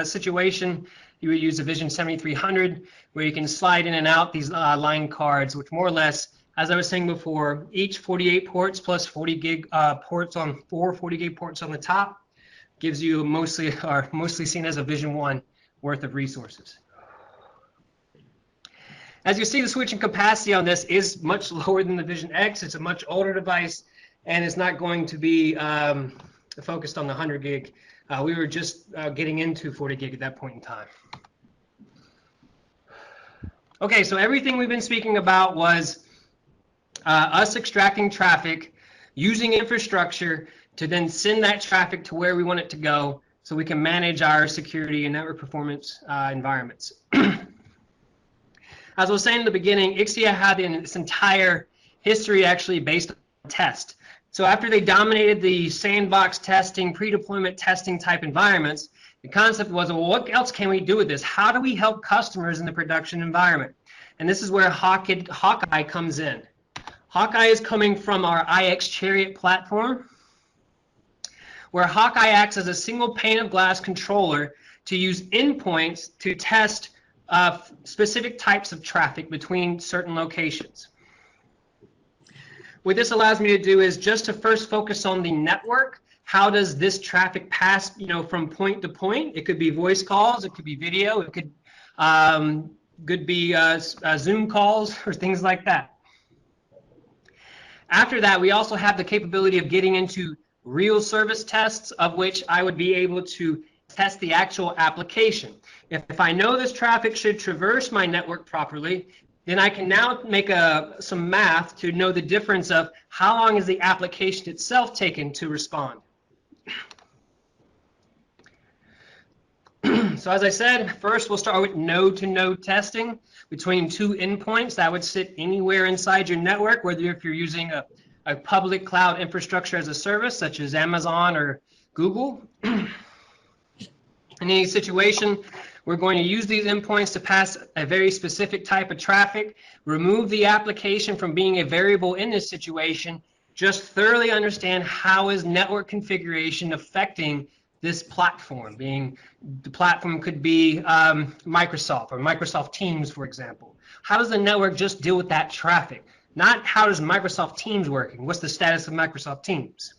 situation, you would use a Vision 7300, where you can slide in and out these line cards, which more or less, as I was saying before, each 48 ports plus 40 gig ports on 40 gig ports on the top gives you mostly seen as a Vision 1 worth of resources. As you see, the switching capacity on this is much lower than the Vision X. It's a much older device, and it's not going to be focused on the 100 gig. We were just getting into 40 gig at that point in time. Okay, so everything we've been speaking about was us extracting traffic, using infrastructure to then send that traffic to where we want it to go so we can manage our security and network performance environments. as I was saying in the beginning, Ixia had this entire history actually based on test. So after they dominated the sandbox testing, pre-deployment testing type environments, the concept was, well, what else can we do with this? How do we help customers in the production environment? And this is where Hawkeye comes in. Hawkeye is coming from our iX Chariot platform, where Hawkeye acts as a single pane of glass controller to use endpoints to test specific types of traffic between certain locations. What this allows me to do is just to first focus on the network. How does this traffic pass, from point to point? It could be voice calls, it could be video, it could be Zoom calls or things like that. After that, we also have the capability of getting into real service tests, of which I would be able to test the actual application. If I know this traffic should traverse my network properly, then I can now make some math to know the difference of how long is the application itself taken to respond. So as I said, first we'll start with node-to-node testing between two endpoints that would sit anywhere inside your network, whether if you're using a public cloud infrastructure as a service, such as Amazon or Google. In any situation, we're going to use these endpoints to pass a very specific type of traffic, remove the application from being a variable in this situation, just thoroughly understand how is network configuration affecting this platform. The platform could be Microsoft or Microsoft Teams, for example. How does the network just deal with that traffic? Not how does Microsoft Teams working? What's the status of Microsoft Teams?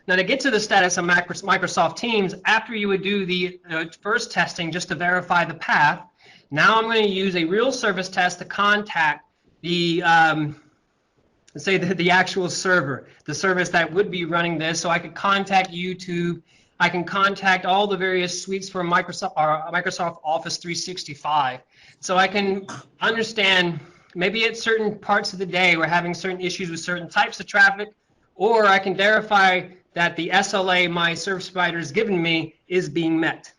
Now, to get to the status of Microsoft Teams, after you would do the first testing just to verify the path, now I'm going to use a real service test to contact the, let's say the actual server, the service that would be running this. So I could contact YouTube. I can contact all the various suites for Microsoft Office 365. So I can understand maybe at certain parts of the day we're having certain issues with certain types of traffic, or I can verify that the SLA my service provider has given me is being met.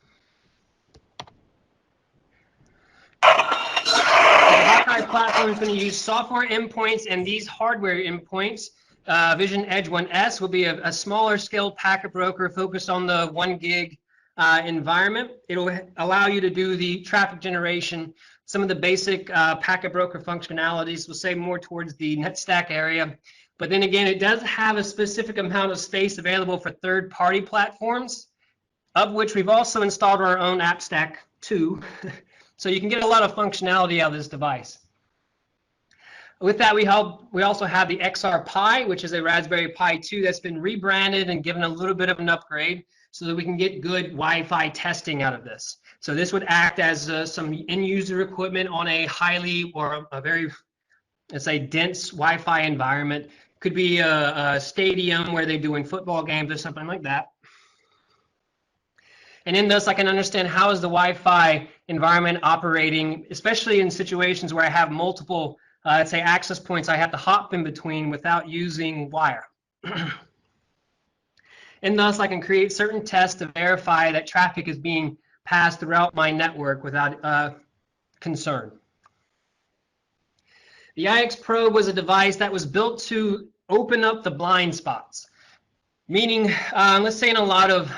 The Hawkeye platform is going to use software endpoints and these hardware endpoints. Vision Edge 1S will be a smaller scale packet broker focused on the 1 gig environment. It'll allow you to do the traffic generation, some of the basic packet broker functionalities. We'll say more towards the NetStack area. But then again, it does have a specific amount of space available for third-party platforms, of which we've also installed our own app stack too. So you can get a lot of functionality out of this device. With that, we also have the XR Pi, which is a Raspberry Pi 2 that's been rebranded and given a little bit of an upgrade so that we can get good Wi-Fi testing out of this. So this would act as some end-user equipment on a highly or a very, let's say, dense Wi-Fi environment. Could be a stadium where they're doing football games or something like that. And in this, I can understand how is the Wi-Fi environment operating, especially in situations where I have multiple, let's say, access points I have to hop in between without using wire. And thus, I can create certain tests to verify that traffic is being passed throughout my network without concern. The iX Probe was a device that was built to open up the blind spots, meaning, let's say in a lot of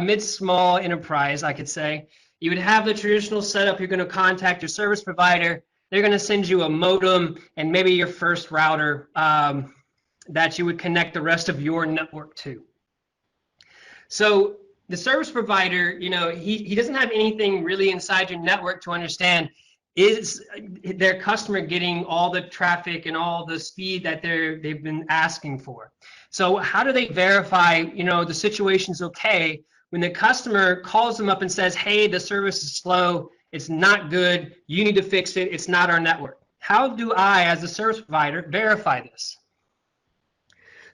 mid-small enterprise, I could say, you would have the traditional setup. You're going to contact your service provider. They're going to send you a modem and maybe your first router that you would connect the rest of your network to. So the service provider, he doesn't have anything really inside your network to understand, is their customer getting all the traffic and all the speed that they've been asking for? So how do they verify, the situation's okay when the customer calls them up and says, hey, the service is slow, it's not good, you need to fix it, it's not our network? How do I, as a service provider, verify this?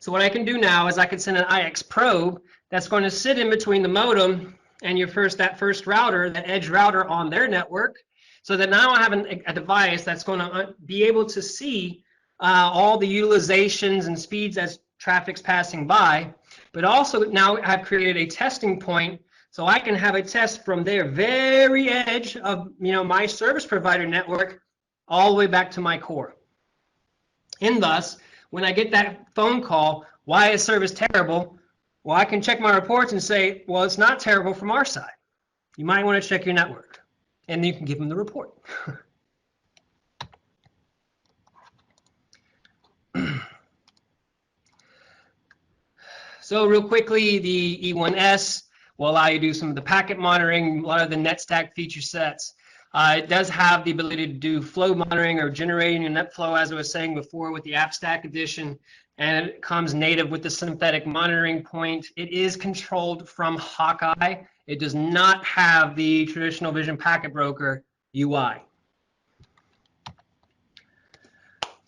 So what I can do now is I can send an iX Probe that's going to sit in between the modem and that first router, that edge router on their network, so that now I have a device that's going to be able to see all the utilizations and speeds as traffic's passing by, but also now I've created a testing point So I can have a test from their very edge of my service provider network all the way back to my core. And thus, when I get that phone call, why is service terrible? Well, I can check my reports and say, well, it's not terrible from our side. You might want to check your network, and you can give them the report. So real quickly, the E1S will allow you to do some of the packet monitoring, a lot of the NetStack feature sets. It does have the ability to do flow monitoring or generating your net flow, as I was saying before, with the AppStack edition, and it comes native with the synthetic monitoring point. It is controlled from Hawkeye. It does not have the traditional Vision Packet Broker UI.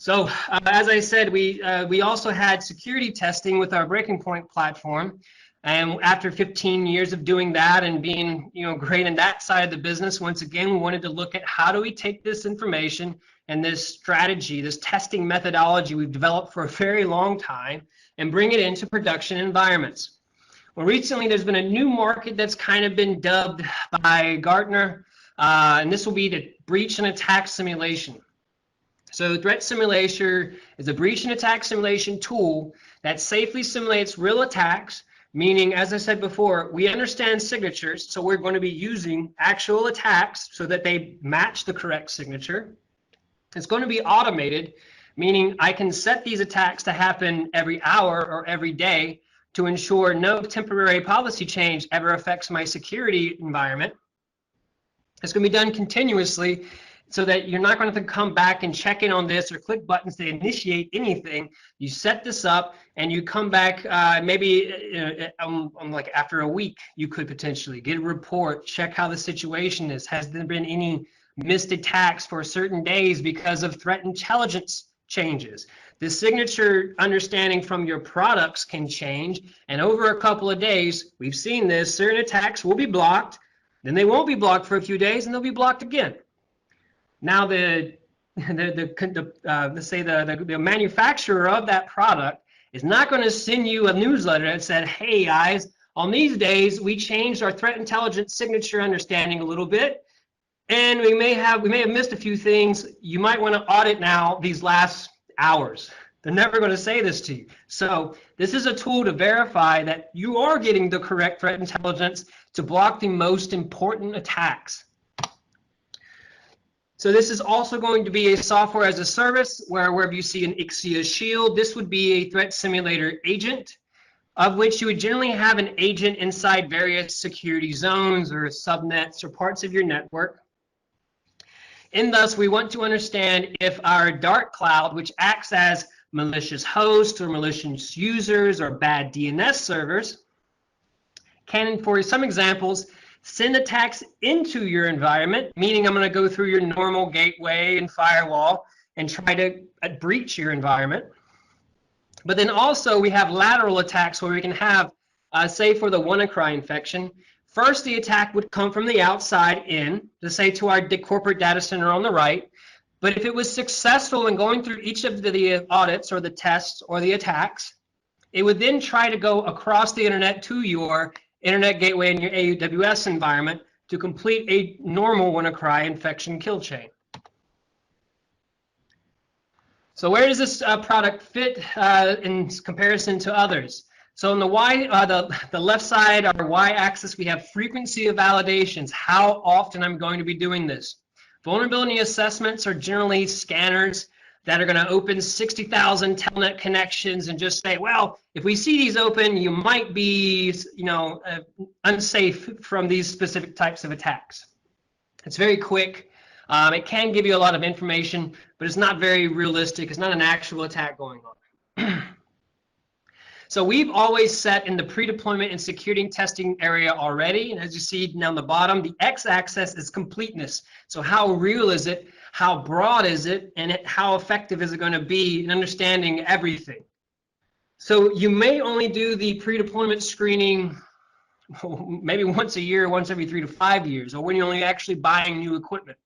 So as I said, we also had security testing with our Breaking Point platform. And after 15 years of doing that and being great in that side of the business, once again, we wanted to look at how do we take this information and this strategy, this testing methodology we've developed for a very long time, and bring it into production environments. Well, recently there's been a new market that's kind of been dubbed by Gartner, and this will be the breach and attack simulation. So Threat Simulator is a breach and attack simulation tool that safely simulates real attacks, meaning, as I said before, we understand signatures, so we're going to be using actual attacks so that they match the correct signature. It's going to be automated, meaning I can set these attacks to happen every hour or every day to ensure no temporary policy change ever affects my security environment. It's going to be done continuously, so that you're not going to have to come back and check in on this or click buttons to initiate anything. You set this up and you come back maybe like after a week, you could potentially get a report, check how the situation is. Has there been any missed attacks for certain days because of threat intelligence changes? The signature understanding from your products can change, and over a couple of days, we've seen this, certain attacks will be blocked, then they won't be blocked for a few days, and they'll be blocked again. Now let's say the manufacturer of that product is not going to send you a newsletter that said, hey guys, on these days we changed our threat intelligence signature understanding a little bit, and we may have missed a few things. You might want to audit now these last hours. They're never going to say this to you. So this is a tool to verify that you are getting the correct threat intelligence to block the most important attacks. So this is also going to be a software as a service, where wherever you see an Ixia shield, this would be a threat simulator agent, of which you would generally have an agent inside various security zones or subnets or parts of your network. And thus, we want to understand if our dark cloud, which acts as malicious hosts or malicious users or bad DNS servers, can, for some examples, send attacks into your environment, meaning I'm going to go through your normal gateway and firewall and try to breach your environment. But then also we have lateral attacks where we can have, say for the Wannacry infection, first the attack would come from the outside in, to say to our corporate data center on the right. But if it was successful in going through each of the audits or the tests or the attacks, it would then try to go across the internet to your internet gateway in your AWS environment to complete a normal Wannacry infection kill chain. So where does this product fit in comparison to others? So on the left side, our y-axis, we have frequency of validations, how often I'm going to be doing this. Vulnerability assessments are generally scanners that are going to open 60,000 telnet connections and just say, well, if we see these open, you might be, unsafe from these specific types of attacks. It's very quick. It can give you a lot of information, but it's not very realistic. It's not an actual attack going on. So we've always set in the pre-deployment and security testing area already. And as you see down the bottom, the x-axis is completeness. So how real is it? How broad is it? And how effective is it going to be in understanding everything? So you may only do the pre-deployment screening maybe once a year, once every 3 to 5 years, or when you're only actually buying new equipment.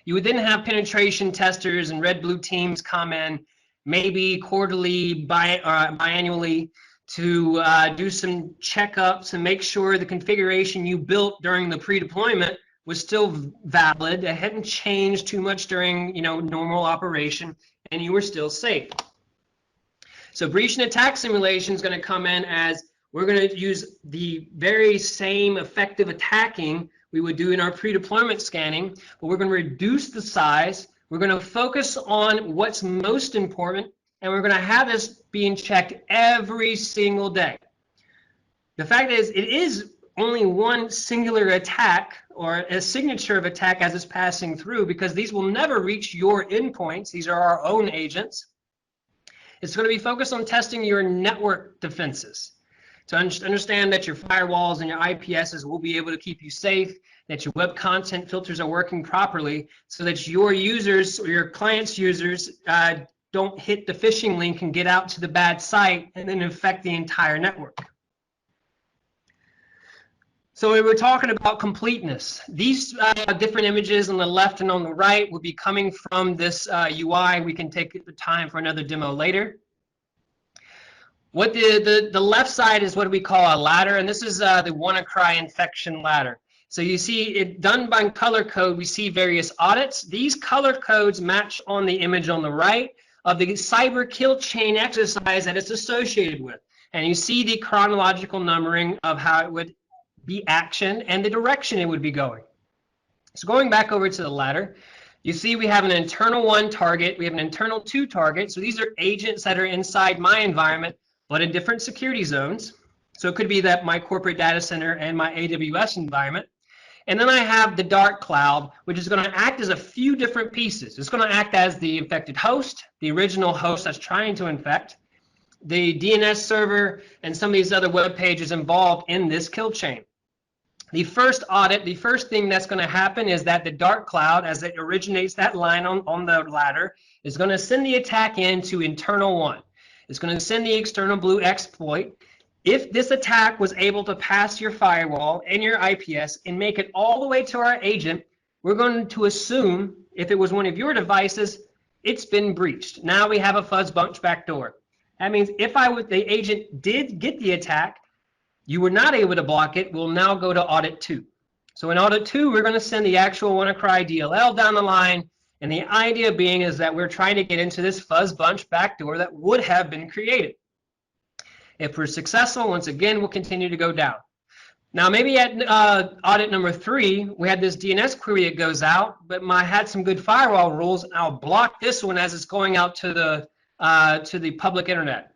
You would then have penetration testers and red blue teams come in maybe quarterly, biannually to do some checkups and make sure the configuration you built during the pre-deployment was still valid. It hadn't changed too much during, normal operation, and you were still safe. So breach and attack simulation is going to come in as we're going to use the very same effective attacking we would do in our pre-deployment scanning, but we're going to reduce the size. We're going to focus on what's most important, and we're going to have this being checked every single day. The fact is, it is only one singular attack or a signature of attack as it's passing through, because these will never reach your endpoints. These are our own agents. It's going to be focused on testing your network defenses. To understand that your firewalls and your IPSs will be able to keep you safe, that your web content filters are working properly, so that your users or your clients' users don't hit the phishing link and get out to the bad site and then infect the entire network. So we were talking about completeness. These different images on the left and on the right will be coming from this UI. We can take the time for another demo later. What the left side is what we call a ladder, and this is the Wannacry infection ladder. So you see it done by color code. We see various audits. These color codes match on the image on the right of the cyber kill chain exercise that it's associated with. And you see the chronological numbering of how it would be actioned and the direction it would be going. So going back over to the ladder, you see we have an internal 1 target, we have an internal 2 target. So these are agents that are inside my environment, but in different security zones. So it could be that my corporate data center and my AWS environment. And then I have the dark cloud, which is going to act as a few different pieces. It's going to act as the infected host, the original host that's trying to infect, the DNS server, and some of these other web pages involved in this kill chain. The first audit, the first thing that's going to happen is that the dark cloud, as it originates that line on the ladder, is going to send the attack into internal 1. It's going to send the external blue exploit. If this attack was able to pass your firewall and your IPS and make it all the way to our agent, we're going to assume, if it was one of your devices, it's been breached. Now we have a fuzz bunch backdoor. That means if the agent did get the attack, you were not able to block it, we'll now go to audit 2. So in audit 2, we're going to send the actual Wannacry DLL down the line, and the idea being is that we're trying to get into this fuzz bunch backdoor that would have been created. If we're successful, once again, we'll continue to go down. Now, maybe at audit number 3, we had this DNS query that goes out, but I had some good firewall rules, and I'll block this one as it's going out to the public internet.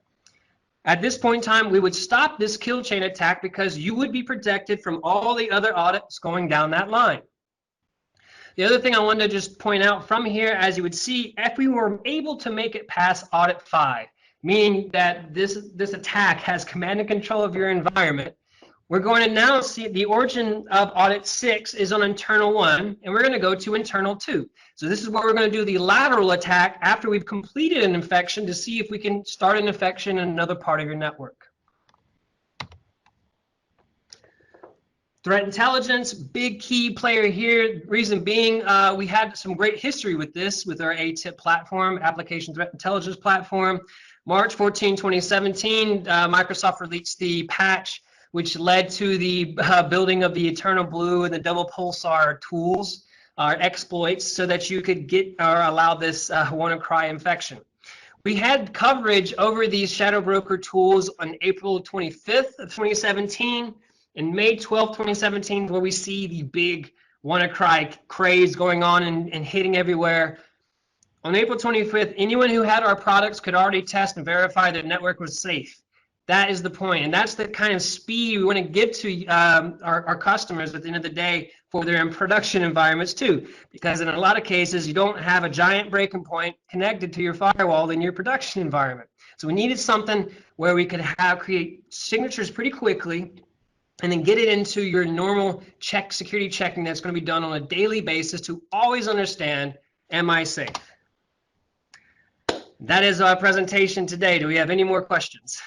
At this point in time, we would stop this kill chain attack because you would be protected from all the other audits going down that line. The other thing I wanted to just point out from here, as you would see, if we were able to make it past audit 5, meaning that this attack has command and control of your environment, we're going to now see the origin of audit 6 is on internal 1, and we're going to go to internal 2. So this is where we're going to do the lateral attack after we've completed an infection to see if we can start an infection in another part of your network. Threat intelligence, big key player here. Reason being, we had some great history with this, with our ATIP platform, Application Threat Intelligence Platform. March 14, 2017, Microsoft released the patch which led to the building of the Eternal Blue and the Double Pulsar tools, exploits, so that you could get or allow this Wannacry infection. We had coverage over these shadow broker tools on April 25th of 2017 and May 12th, 2017, where we see the big Wannacry craze going on and hitting everywhere. On April 25th, anyone who had our products could already test and verify their network was safe. That is the point, and that's the kind of speed we want to give to our customers at the end of the day for their production environments too, because in a lot of cases you don't have a giant breaking point connected to your firewall in your production environment. So we needed something where we could create signatures pretty quickly and then get it into your normal security checking that's going to be done on a daily basis to always understand, am I safe? That is our presentation today. Do we have any more questions?